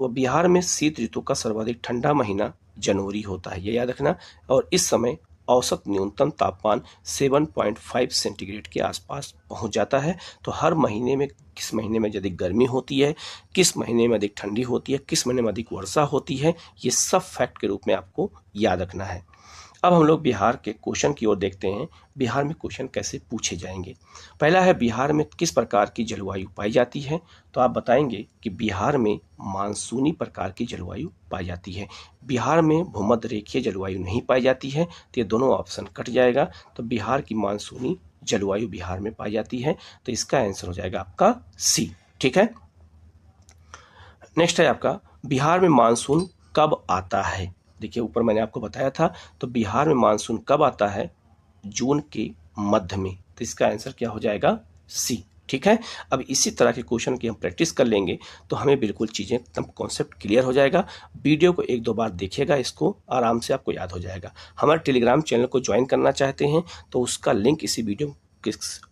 S2: बिहार में शीत ऋतु का सर्वाधिक ठंडा महीना जनवरी होता है, ये याद रखना। और इस समय औसत न्यूनतम तापमान 7.5 सेंटीग्रेड के आसपास पहुंच जाता है। तो हर महीने में किस महीने में अधिक गर्मी होती है, किस महीने में अधिक ठंडी होती है, किस महीने में अधिक वर्षा होती है, ये सब फैक्ट के रूप में आपको याद रखना है। अब हम लोग बिहार के क्वेश्चन की ओर देखते हैं। बिहार में क्वेश्चन कैसे पूछे जाएंगे। पहला है बिहार में किस प्रकार की जलवायु पाई जाती है, तो आप बताएंगे कि बिहार में मानसूनी प्रकार की जलवायु पाई जाती है। बिहार में भूमध्य रेखीय जलवायु नहीं पाई जाती है, तो ये दोनों ऑप्शन कट जाएगा। तो बिहार की मानसूनी जलवायु बिहार में पाई जाती है, तो इसका आंसर हो जाएगा आपका सी। ठीक है, नेक्स्ट है आपका बिहार में मानसून कब आता है। देखिए ऊपर मैंने आपको बताया था, तो बिहार में मानसून कब आता है, जून के मध्य में। तो इसका आंसर क्या हो जाएगा, सी। ठीक है, अब इसी तरह के क्वेश्चन की हम प्रैक्टिस कर लेंगे तो हमें बिल्कुल चीज़ें एकदम कॉन्सेप्ट क्लियर हो जाएगा। वीडियो को 1-2 बार देखिएगा, इसको आराम से आपको याद हो जाएगा। हमारे टेलीग्राम चैनल को ज्वाइन करना चाहते हैं तो उसका लिंक इसी वीडियो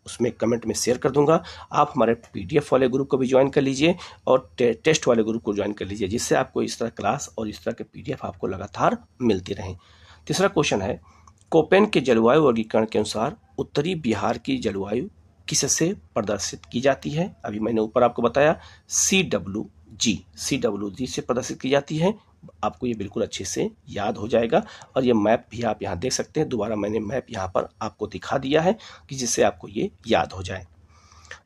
S2: उसमें कमेंट में शेयर कर दूंगा। आप हमारे PDF वाले ग्रुप को भी ज्वाइन कर लीजिए और टेस्ट वाले ग्रुप को ज्वाइन कर लीजिए, जिससे आपको इस तरह क्लास और इस तरह के PDF आपको लगातार मिलती रहें। तीसरा क्वेश्चन है, कोपेन के जलवायु वर्गीकरण के अनुसार उत्तरी बिहार की जलवायु किससे प्रदर्शित की जाती है? अभी मैंने ऊपर आपको बताया CWG से प्रदर्शित की जाती है। आपको ये बिल्कुल अच्छे से याद हो जाएगा और ये मैप भी आप यहाँ देख सकते हैं। दोबारा मैंने मैप यहाँ पर आपको दिखा दिया है कि जिससे आपको ये याद हो जाए।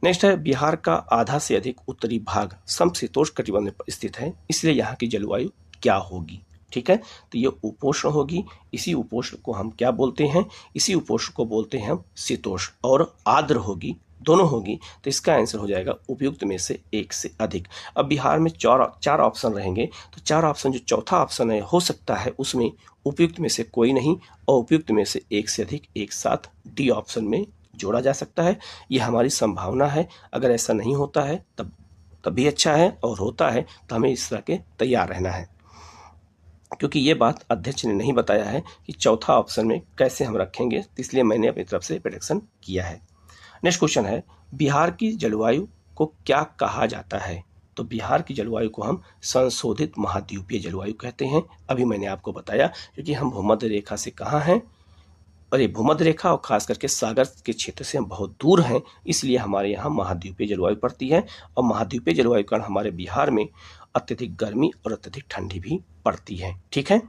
S2: नेक्स्ट है, बिहार का आधा से अधिक उत्तरी भाग समशीतोष्ण कटिबंध में स्थित है, इसलिए यहाँ की जलवायु क्या होगी? ठीक है, तो ये उपोष्ण होगी। इसी उपोष्ण को हम क्या बोलते हैं? इसी उपोष्ण को बोलते हैं हम शीतोष्ण। और आर्द्र होगी, दोनों होगी। तो इसका आंसर हो जाएगा उपयुक्त में से एक से अधिक। अब बिहार में चार ऑप्शन रहेंगे, तो चार ऑप्शन जो चौथा ऑप्शन है हो सकता है उसमें उपयुक्त में से कोई नहीं और उपयुक्त में से एक से अधिक एक साथ डी ऑप्शन में जोड़ा जा सकता है। ये हमारी संभावना है। अगर ऐसा नहीं होता है तब भी अच्छा है, और होता है तो हमें इस तरह के तैयार रहना है, क्योंकि ये बात अध्यक्ष ने नहीं बताया है कि चौथा ऑप्शन में कैसे हम रखेंगे, तो इसलिए मैंने अपनी तरफ से प्रेडिक्शन किया है। नेक्स्ट क्वेश्चन है, बिहार की जलवायु को क्या कहा जाता है? तो बिहार की जलवायु को हम संशोधित महाद्वीपीय जलवायु कहते हैं। अभी मैंने आपको बताया, क्योंकि हम भूमध्य रेखा से कहाँ हैं, और ये भूमध्य रेखा और खास करके सागर के क्षेत्र से हम बहुत दूर हैं, इसलिए हमारे यहाँ महाद्वीपीय जलवायु पड़ती है। और महाद्वीपीय जलवायु के कारण हमारे बिहार में अत्यधिक गर्मी और अत्यधिक ठंडी भी पड़ती है। ठीक है,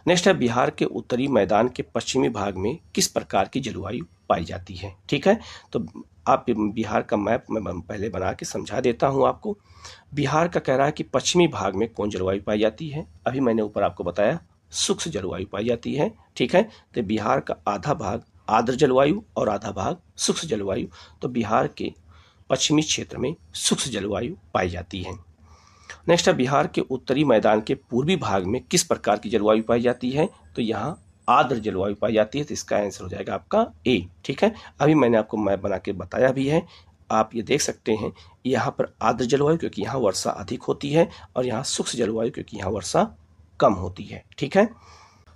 S2: नेक्स्ट है, बिहार के उत्तरी मैदान के पश्चिमी भाग में किस प्रकार की जलवायु पाई जाती है? ठीक है, तो आप बिहार का मैप मैं पहले बना के समझा देता हूँ आपको। बिहार का कह रहा है कि पश्चिमी भाग में कौन जलवायु पाई जाती है? अभी मैंने ऊपर आपको बताया शुष्क जलवायु पाई जाती है। ठीक है, तो बिहार का आधा भाग आर्द्र जलवायु और आधा भाग शुष्क जलवायु। तो बिहार के पश्चिमी क्षेत्र में शुष्क जलवायु पाई जाती है। नेक्स्ट है, बिहार के उत्तरी मैदान के पूर्वी भाग में किस प्रकार की जलवायु पाई जाती है? तो यहाँ आर्द्र जलवायु पाई जाती है। तो इसका आंसर हो जाएगा आपका ए। ठीक है, अभी मैंने आपको मैप बना के बताया भी है, आप ये देख सकते हैं। यहाँ पर आर्द्र जलवायु क्योंकि यहाँ वर्षा अधिक होती है, और यहाँ शुष्क जलवायु क्योंकि यहाँ वर्षा कम होती है। ठीक है,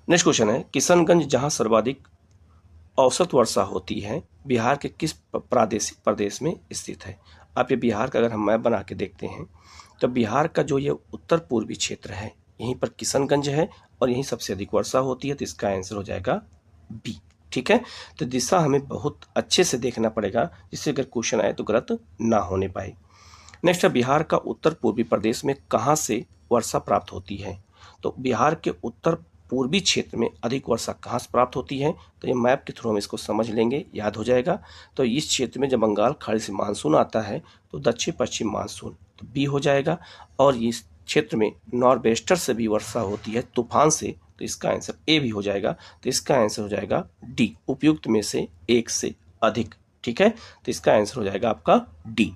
S2: नेक्स्ट क्वेश्चन है, किशनगंज जहाँ सर्वाधिक औसत वर्षा होती है बिहार के किस प्रादेशिक प्रदेश में स्थित है? आप ये बिहार का अगर हम मैप बना के देखते हैं तो बिहार का जो ये उत्तर पूर्वी क्षेत्र है, यहीं पर किशनगंज है और यहीं सबसे अधिक वर्षा होती है। तो इसका आंसर हो जाएगा बी। ठीक है, तो दिशा हमें बहुत अच्छे से देखना पड़ेगा, जिससे अगर क्वेश्चन आए तो गलत ना होने पाए। नेक्स्ट है, बिहार का उत्तर पूर्वी प्रदेश में कहाँ से वर्षा प्राप्त होती है? तो बिहार के उत्तर पूर्वी क्षेत्र में अधिक वर्षा कहाँ से प्राप्त होती है? तो ये मैप के थ्रू हम इसको समझ लेंगे, याद हो जाएगा। तो इस क्षेत्र में जब बंगाल खाड़ी से मानसून आता है तो दक्षिण पश्चिम मानसून, तो बी हो जाएगा। और इस क्षेत्र में नॉर्थ वेस्टर से भी वर्षा होती है तूफान से, तो इसका आंसर ए भी हो जाएगा। तो इसका आंसर हो जाएगा डी, उपयुक्त में से एक से अधिक। ठीक है, तो इसका आंसर हो जाएगा आपका डी।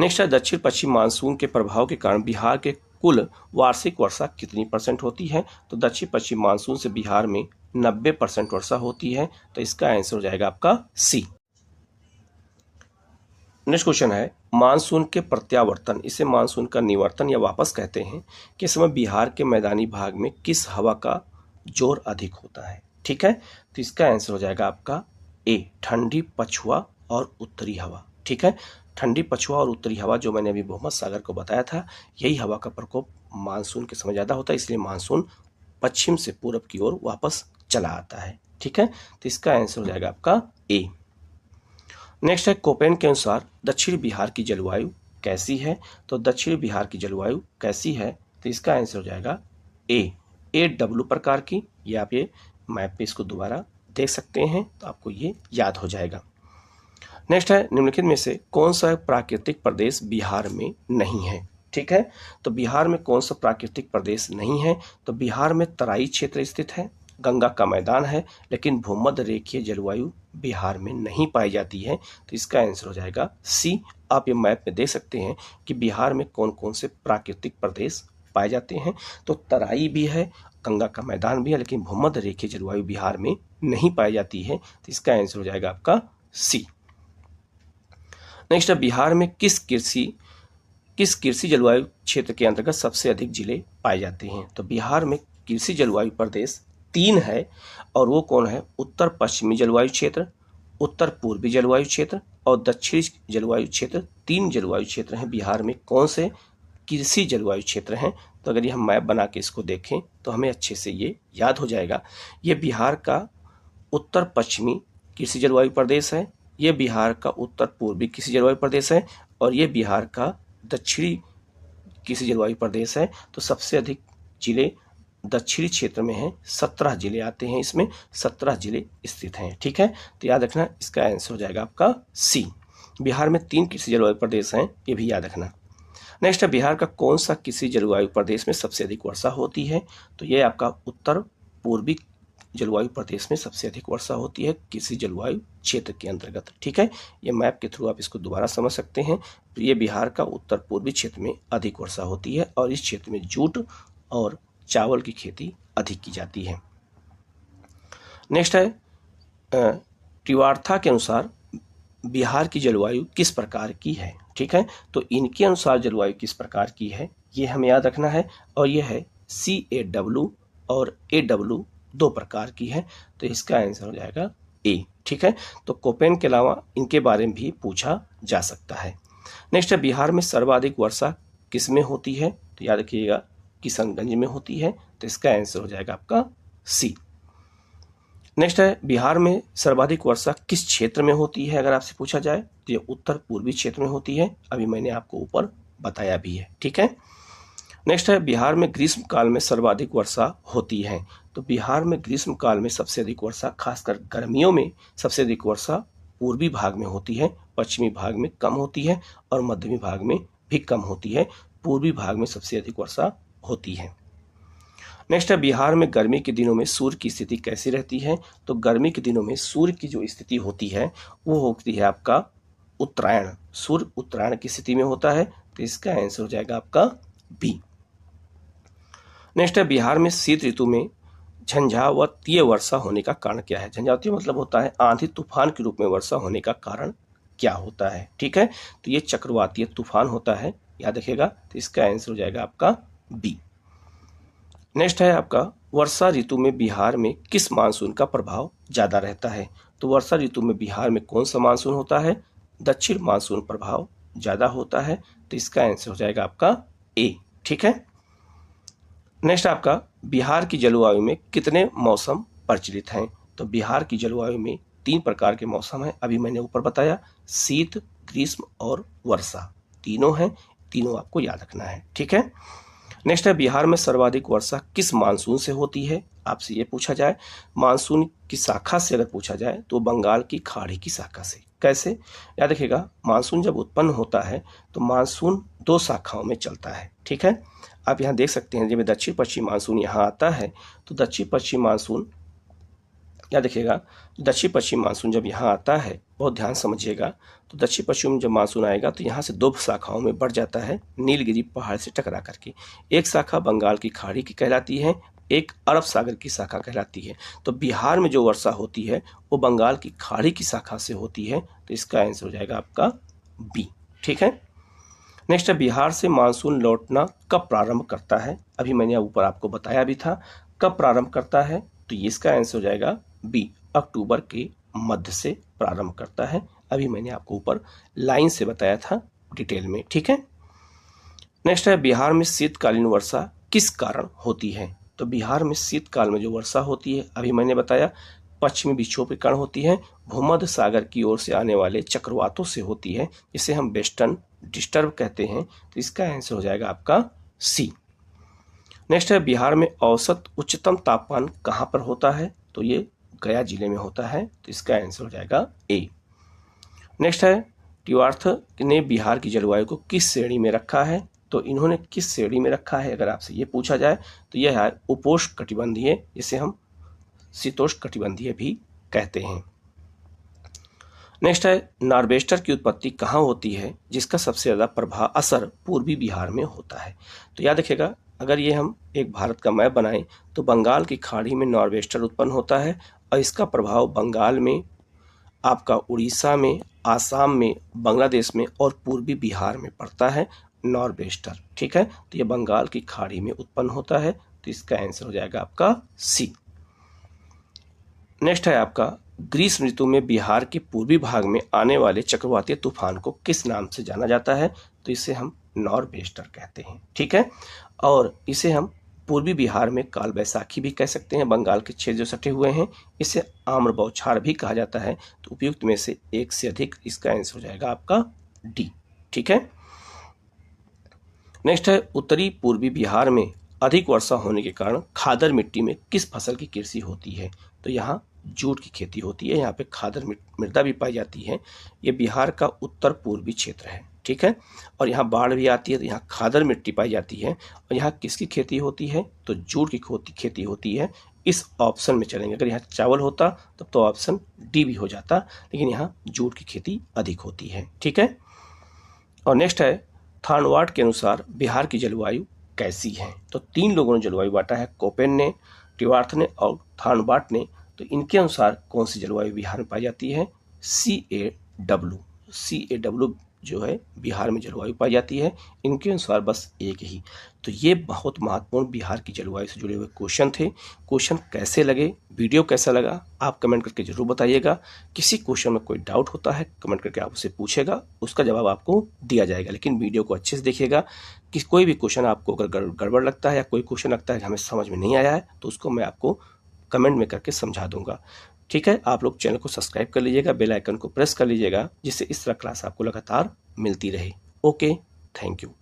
S2: नेक्स्ट है, दक्षिण पश्चिम मानसून के प्रभाव के कारण बिहार के कुल वार्षिक वर्षा कितनी % होती है? तो दक्षिण पश्चिम मानसून से बिहार में 90% वर्षा होती है। तो इसका आंसर हो जाएगा आपका सी। नेक्स्ट क्वेश्चन है, मानसून के प्रत्यावर्तन, इसे मानसून का निवर्तन या वापस कहते हैं, कि समय बिहार के मैदानी भाग में किस हवा का जोर अधिक होता है? ठीक है, तो इसका आंसर हो जाएगा आपका ए, ठंडी पछुआ और उत्तरी हवा। ठीक है, ठंडी पछुआ और उत्तरी हवा जो मैंने अभी भूमध्य सागर को बताया था, यही हवा का प्रकोप मानसून के समय ज़्यादा होता है, इसलिए मानसून पश्चिम से पूर्व की ओर वापस चला आता है। ठीक है, तो इसका आंसर हो जाएगा आपका ए। नेक्स्ट है, कोपेन के अनुसार दक्षिण बिहार की जलवायु कैसी है? तो दक्षिण बिहार की जलवायु कैसी है? तो इसका आंसर हो जाएगा ए डब्ल्यू प्रकार की। ये आप ये मैप पे इसको दोबारा देख सकते हैं, तो आपको ये याद हो जाएगा। नेक्स्ट है, निम्नलिखित में से कौन सा प्राकृतिक प्रदेश बिहार में नहीं है? ठीक है, तो बिहार में कौन सा प्राकृतिक प्रदेश नहीं है? तो बिहार में तराई क्षेत्र स्थित है, गंगा का मैदान है, लेकिन भूमध्य रेखीय जलवायु बिहार में नहीं पाई जाती है। तो इसका आंसर हो जाएगा सी। आप ये मैप में देख सकते हैं कि बिहार में कौन कौन से प्राकृतिक प्रदेश पाए जाते हैं। तो तराई भी है, गंगा का मैदान भी है, लेकिन भूमध्य रेखीय जलवायु बिहार में नहीं पाई जाती है। तो इसका आंसर हो जाएगा आपका सी। नेक्स्ट है, बिहार में किस कृषि जलवायु क्षेत्र के अंतर्गत सबसे अधिक जिले पाए जाते हैं? तो बिहार में कृषि जलवायु प्रदेश 3 है, और वो कौन है? उत्तर पश्चिमी जलवायु क्षेत्र, उत्तर पूर्वी जलवायु क्षेत्र और दक्षिणी जलवायु क्षेत्र। 3 जलवायु क्षेत्र हैं बिहार में। कौन से कृषि जलवायु क्षेत्र हैं? तो अगर ये हम मैप बना के इसको देखें तो हमें अच्छे से ये याद हो जाएगा। ये बिहार का उत्तर पश्चिमी कृषि जलवायु प्रदेश है, ये बिहार का उत्तर पूर्वी किसी जलवायु प्रदेश है और ये बिहार का दक्षिणी किसी जलवायु प्रदेश है। तो सबसे अधिक जिले दक्षिणी क्षेत्र में हैं, 17 जिले आते हैं, इसमें 17 जिले स्थित हैं। ठीक है, तो याद रखना इसका आंसर हो जाएगा आपका सी। बिहार में 3 कृषि जलवायु प्रदेश हैं, ये भी याद रखना। नेक्स्ट है, बिहार का कौन सा किसी जलवायु प्रदेश में सबसे अधिक वर्षा होती है? तो ये आपका उत्तर पूर्वी जलवायु प्रदेश में सबसे अधिक वर्षा होती है किसी जलवायु क्षेत्र के अंतर्गत। ठीक है, ये मैप के थ्रू आप इसको दोबारा समझ सकते हैं। तो ये बिहार का उत्तर पूर्वी क्षेत्र में अधिक वर्षा होती है और इस क्षेत्र में जूट और चावल की खेती अधिक की जाती है। नेक्स्ट है, टिवार्था के अनुसार बिहार की जलवायु किस प्रकार की है? ठीक है, तो इनके अनुसार जलवायु किस प्रकार की है ये हमें याद रखना है, और यह है CAW और AW 2 प्रकार की है। तो इसका आंसर हो जाएगा ए। ठीक है, तो कोपेन के अलावा इनके बारे में भी पूछा जा सकता है। नेक्स्ट है, बिहार में सर्वाधिक वर्षा किस में होती है? तो याद रखिएगा किशनगंज में होती है। तो इसका आंसर हो जाएगा आपका सी। नेक्स्ट है, बिहार में सर्वाधिक वर्षा किस क्षेत्र में होती है? अगर आपसे पूछा जाए तो ये उत्तर पूर्वी क्षेत्र में होती है, अभी मैंने आपको ऊपर बताया भी है। ठीक है, नेक्स्ट है, बिहार में ग्रीष्म काल में सर्वाधिक वर्षा होती है। तो बिहार में ग्रीष्म काल में सबसे अधिक वर्षा, खासकर गर्मियों में सबसे अधिक वर्षा पूर्वी भाग में होती है, पश्चिमी भाग में कम होती है और मध्यमी भाग में भी कम होती है। पूर्वी भाग में सबसे अधिक वर्षा होती है। नेक्स्ट है, बिहार में गर्मी के दिनों में सूर्य की स्थिति कैसी रहती है? तो गर्मी के दिनों में सूर्य की जो स्थिति होती है वो होती है आपका उत्तरायण। सूर्य उत्तरायण की स्थिति में होता है। तो इसका आंसर हो जाएगा आपका बी। नेक्स्ट है, बिहार में शीत ऋतु में झंझावातीय वर्षा होने का कारण क्या है? झंझावातीय मतलब होता है आंधी तूफान के रूप में वर्षा होने का कारण क्या होता है? ठीक है, तो ये चक्रवातीय तूफान होता है, याद रखिएगा। तो इसका आंसर हो जाएगा आपका बी। नेक्स्ट है आपका, वर्षा ऋतु में बिहार में किस मानसून का प्रभाव ज्यादा रहता है? तो वर्षा ऋतु में बिहार में कौन सा मानसून होता है? दक्षिण मानसून प्रभाव ज्यादा होता है। तो इसका आंसर हो जाएगा आपका ए। ठीक है, नेक्स्ट आपका, बिहार की जलवायु में कितने मौसम प्रचलित हैं? तो बिहार की जलवायु में 3 प्रकार के मौसम हैं, अभी मैंने ऊपर बताया, शीत, ग्रीष्म और वर्षा, तीनों हैं, तीनों आपको याद रखना है। ठीक है, नेक्स्ट है, बिहार में सर्वाधिक वर्षा किस मानसून से होती है? आपसे ये पूछा जाए, मानसून की शाखा से अगर पूछा जाए तो बंगाल की खाड़ी की शाखा से। कैसे? याद रखिएगा, मानसून जब उत्पन्न होता है तो मानसून 2 शाखाओं में चलता है। ठीक है, आप यहाँ देख सकते हैं, जब दक्षिण पश्चिम मानसून यहाँ आता है तो दक्षिण पश्चिम मानसून, याद रखिएगा, दक्षिण पश्चिम मानसून जब यहाँ आता है, बहुत ध्यान समझिएगा, तो दक्षिण पश्चिम जब मानसून आएगा तो यहाँ से 2 शाखाओं में बढ़ जाता है नीलगिरी पहाड़ से टकरा करके। एक शाखा बंगाल की खाड़ी की कहलाती है, एक अरब सागर की शाखा कहलाती है। तो बिहार में जो वर्षा होती है वो बंगाल की खाड़ी की शाखा से होती है। तो इसका आंसर हो जाएगा आपका बी। ठीक है, नेक्स्ट है, बिहार से मानसून लौटना कब प्रारंभ करता है? अभी मैंने ऊपर आपको बताया भी था कब प्रारंभ करता है। तो इसका आंसर हो जाएगा बी, अक्टूबर के मध्य से प्रारंभ करता है। अभी मैंने आपको ऊपर लाइन से बताया था डिटेल में। ठीक है, नेक्स्ट है, बिहार में शीतकालीन वर्षा किस कारण होती है? तो बिहार में शीतकाल में जो वर्षा होती है, अभी मैंने बताया, पश्चिमी विक्षोभ के कारण होती है, भूमध्य सागर की ओर से आने वाले चक्रवातों से होती है, जिसे हम वेस्टर्न डिस्टर्ब कहते हैं। तो इसका आंसर हो जाएगा आपका सी। नेक्स्ट है, बिहार में औसत उच्चतम तापमान कहाँ पर होता है? तो ये गया जिले में होता है। तो इसका आंसर हो जाएगा ए। नेक्स्ट है, टिवार्थ ने बिहार की जलवायु को किस श्रेणी में रखा है? तो इन्होंने किस श्रेणी में रखा है अगर आपसे ये पूछा जाए तो यह है उपोष्ण कटिबंधीय, जिसे हम शीतोष्ण कटिबंधीय भी कहते हैं। नेक्स्ट है, नार्वेस्टर की उत्पत्ति कहाँ होती है जिसका सबसे ज़्यादा प्रभाव असर पूर्वी बिहार में होता है? तो याद रखिएगा, अगर ये हम एक भारत का मैप बनाएं तो बंगाल की खाड़ी में नार्वेस्टर उत्पन्न होता है और इसका प्रभाव बंगाल में, आपका उड़ीसा में, आसाम में, बांग्लादेश में और पूर्वी बिहार में पड़ता है नॉर्वेस्टर। ठीक है, तो ये बंगाल की खाड़ी में उत्पन्न होता है। तो इसका आंसर हो जाएगा आपका सी। नेक्स्ट है आपका, ग्रीष्म ऋतु में बिहार के पूर्वी भाग में आने वाले चक्रवातीय तूफान को किस नाम से जाना जाता है? तो इसे हम नॉर्वेस्टर कहते हैं। ठीक है, और इसे हम पूर्वी बिहार में काल बैसाखी भी कह सकते हैं, बंगाल के क्षेत्र जो सटे हुए हैं इसे आम्र बौछार भी कहा जाता है। तो उपयुक्त में से एक से अधिक, इसका आंसर हो जाएगा आपका डी। ठीक है। नेक्स्ट है, उत्तरी पूर्वी बिहार में अधिक वर्षा होने के कारण खादर मिट्टी में किस फसल की कृषि होती है? तो यहाँ जूट की खेती होती है। यहाँ पे खादर मृदा भी पाई जाती है। ये बिहार का उत्तर पूर्वी क्षेत्र है। ठीक है। और यहाँ बाढ़ भी आती है, तो यहाँ खादर मिट्टी पाई जाती है। और यहाँ किसकी खेती होती है? तो जूट की खेती होती है। इस ऑप्शन में चलेंगे। अगर यहाँ चावल होता तब तो ऑप्शन डी भी हो जाता, लेकिन यहाँ जूट की खेती अधिक होती है। ठीक है। और नेक्स्ट है, थानवाट के अनुसार बिहार की जलवायु कैसी है? तो 3 लोगों ने जलवायु बांटा है, कोपेन ने, टिवार्थ ने और थानवाट ने। तो इनके अनुसार कौन सी जलवायु बिहार में पाई जाती है? CAW जो है बिहार में जलवायु पाई जाती है। इनके अनुसार बस एक ही। तो ये बहुत महत्वपूर्ण बिहार की जलवायु से जुड़े हुए क्वेश्चन थे। क्वेश्चन कैसे लगे, वीडियो कैसा लगा, आप कमेंट करके जरूर बताइएगा। किसी क्वेश्चन में कोई डाउट होता है कमेंट करके आप उसे पूछेगा, उसका जवाब आपको दिया जाएगा। लेकिन वीडियो को अच्छे से देखिएगा कि कोई भी क्वेश्चन आपको अगर गड़बड़ लगता है या कोई क्वेश्चन लगता है कि हमें समझ में नहीं आया है तो उसको मैं आपको कमेंट में करके समझा दूंगा। ठीक है। आप लोग चैनल को सब्सक्राइब कर लीजिएगा, बेल आइकन को प्रेस कर लीजिएगा, जिससे इस तरह क्लास आपको लगातार मिलती रहे। Okay, thank you.